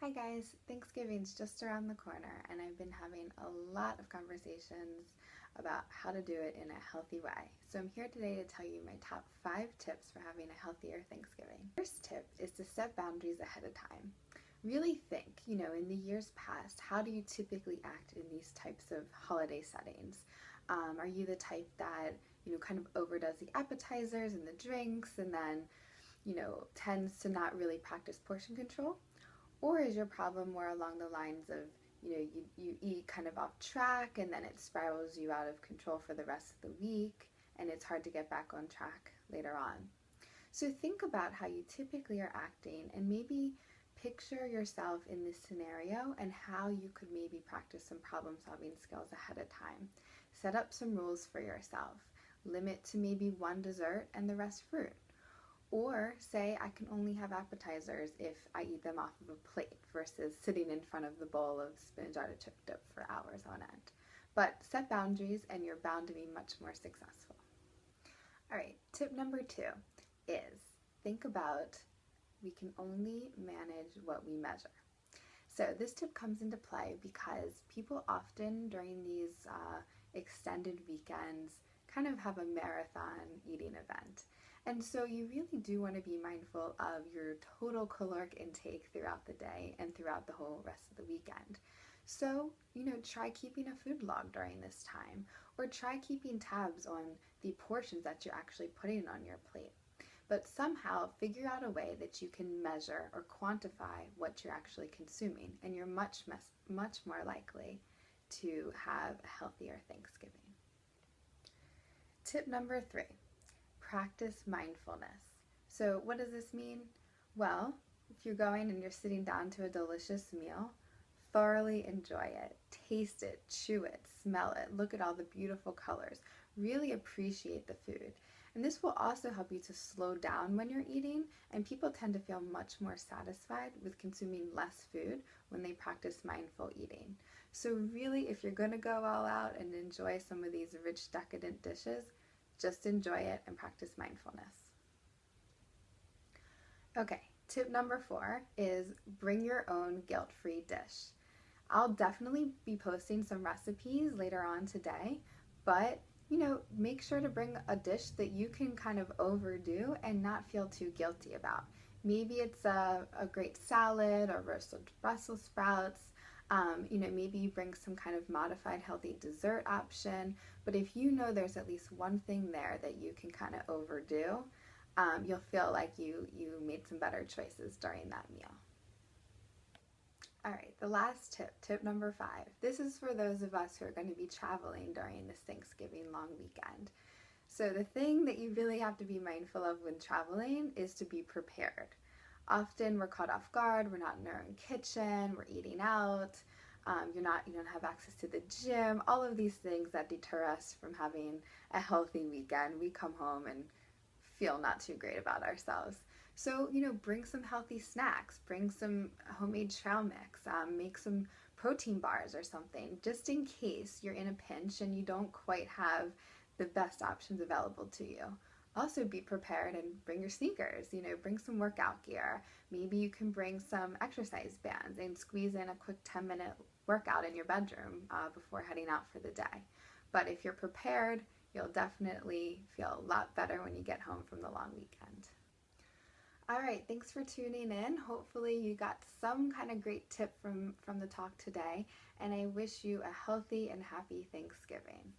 Hi guys, Thanksgiving's just around the corner and I've been having a lot of conversations about how to do it in a healthy way. So I'm here today to tell you my top 5 tips for having a healthier Thanksgiving. First tip is to set boundaries ahead of time. Really think, in the years past, how do you typically act in these types of holiday settings? Are you the type that, kind of overdoes the appetizers and the drinks and then, tends to not really practice portion control? Or is your problem more along the lines of, you eat kind of off track and then it spirals you out of control for the rest of the week and it's hard to get back on track later on? So think about how you typically are acting and maybe picture yourself in this scenario and how you could maybe practice some problem solving skills ahead of time. Set up some rules for yourself. Limit to maybe one dessert and the rest fruit. Or say I can only have appetizers if I eat them off of a plate versus sitting in front of the bowl of spinach artichoke dip for hours on end. But set boundaries and you're bound to be much more successful. All right, tip number 2 is think about we can only manage what we measure. So this tip comes into play because people often during these extended weekends kind of have a marathon eating event. And so you really do want to be mindful of your total caloric intake throughout the day and throughout the whole rest of the weekend. So, try keeping a food log during this time, or try keeping tabs on the portions that you're actually putting on your plate. But somehow figure out a way that you can measure or quantify what you're actually consuming, and you're much more likely to have a healthier Thanksgiving. Tip number 3, practice mindfulness. So what does this mean? Well, if you're going and you're sitting down to a delicious meal, thoroughly enjoy it, taste it, chew it, smell it, look at all the beautiful colors, really appreciate the food. And this will also help you to slow down when you're eating, and people tend to feel much more satisfied with consuming less food when they practice mindful eating. So really, if you're going to go all out and enjoy some of these rich, decadent dishes, just enjoy it and practice mindfulness. Okay, tip number 4 is bring your own guilt-free dish. I'll definitely be posting some recipes later on today, but make sure to bring a dish that you can kind of overdo and not feel too guilty about. Maybe it's a great salad or roasted Brussels sprouts. Maybe you bring some kind of modified healthy dessert option, but if you know there's at least one thing there that you can kind of overdo, you'll feel like you made some better choices during that meal. All right, the last tip, tip number 5. This is for those of us who are going to be traveling during this Thanksgiving long weekend. So the thing that you really have to be mindful of when traveling is to be prepared. Often we're caught off guard, we're not in our own kitchen, we're eating out, you don't have access to the gym, all of these things that deter us from having a healthy weekend. We come home and feel not too great about ourselves. So, bring some healthy snacks, bring some homemade trail mix, make some protein bars or something, just in case you're in a pinch and you don't quite have the best options available to you. Also be prepared and bring your sneakers, bring some workout gear. Maybe you can bring some exercise bands and squeeze in a quick 10-minute workout in your bedroom before heading out for the day. But if you're prepared, you'll definitely feel a lot better when you get home from the long weekend. All right, thanks for tuning in. Hopefully you got some kind of great tip from the talk today, and I wish you a healthy and happy Thanksgiving.